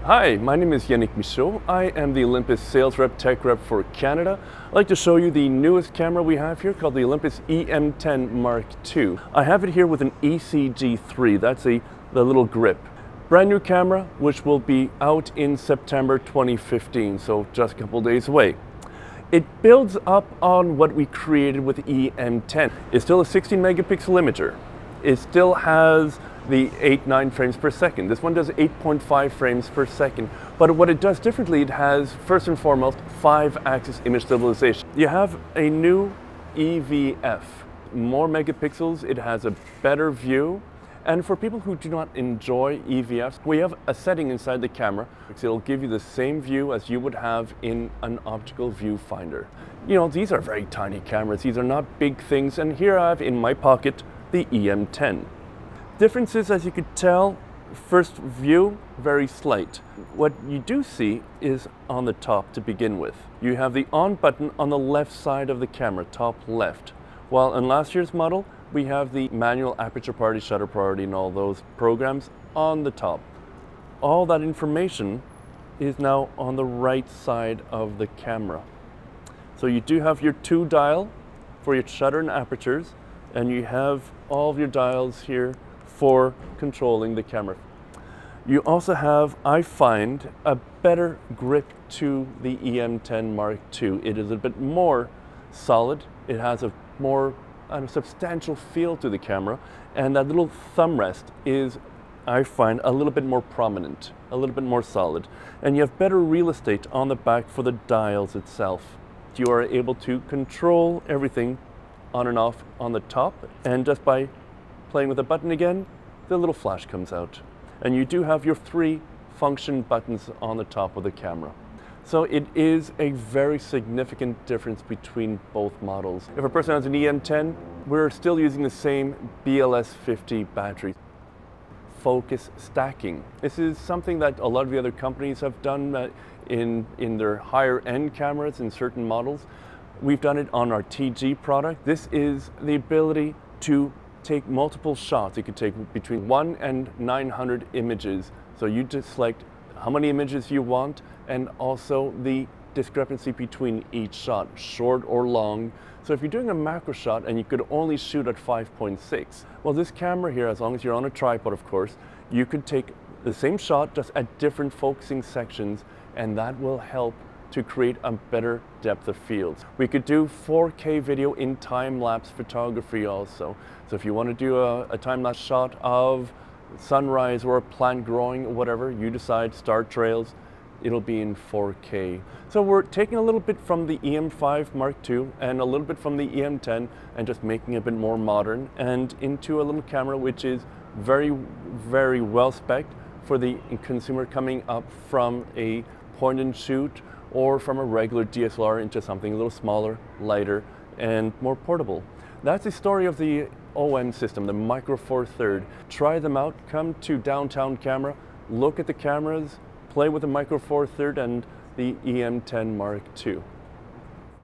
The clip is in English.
Hi, my name is Yannick Michaud. I am the Olympus sales rep, tech rep for Canada. I'd like to show you the newest camera we have here called the Olympus EM10 Mark II. I have it here with an ECG3, that's the little grip. Brand new camera, which will be out in September 2015, so just a couple days away. It builds up on what we created with EM10. It's still a 16 megapixel imager. It still has the 8-9 frames per second. This one does 8.5 frames per second. But what it does differently, it has, first and foremost, 5-axis image stabilization. You have a new EVF, more megapixels, it has a better view. And for people who do not enjoy EVFs, we have a setting inside the camera. It'll give you the same view as you would have in an optical viewfinder. You know, these are very tiny cameras. These are not big things. And here I have in my pocket the EM10. Differences, as you could tell, first view, very slight. What you do see is on the top to begin with. You have the on button on the left side of the camera, top left. While in last year's model, we have the manual aperture priority, shutter priority, and all those programs on the top. All that information is now on the right side of the camera. So you do have your 2 dial for your shutter and apertures, and you have all of your dials here for controlling the camera. You also have, I find, a better grip to the EM10 Mark II. It is a bit more solid. It has a more substantial feel to the camera, and that little thumb rest is, I find, a little bit more prominent, a little bit more solid. And you have better real estate on the back for the dials itself. You are able to control everything on and off on the top, and just by playing with the button again, the little flash comes out. And you do have your 3 function buttons on the top of the camera. So it is a very significant difference between both models. If a person has an EM10, we're still using the same BLS50 battery. Focus stacking. This is something that a lot of the other companies have done in their higher end cameras in certain models. We've done it on our TG product. This is the ability to take multiple shots. You could take between 1 and 900 images. So you just select how many images you want, and also the discrepancy between each shot, short or long. So if you're doing a macro shot and you could only shoot at 5.6, well, this camera here, as long as you're on a tripod, of course, you could take the same shot just at different focusing sections, and that will help to create a better depth of field. We could do 4K video in time-lapse photography also. So if you want to do a time-lapse shot of sunrise or a plant growing, or whatever, you decide, star trails, it'll be in 4K. So we're taking a little bit from the EM5 Mark II and a little bit from the EM10 and just making it a bit more modern and into a little camera which is very, very well spec'd for the consumer coming up from a point and shoot or from a regular DSLR into something a little smaller, lighter, and more portable. That's the story of the OM system, the Micro Four Third. Try them out, come to Downtown Camera, look at the cameras, play with the Micro Four Third and the EM10 Mark II.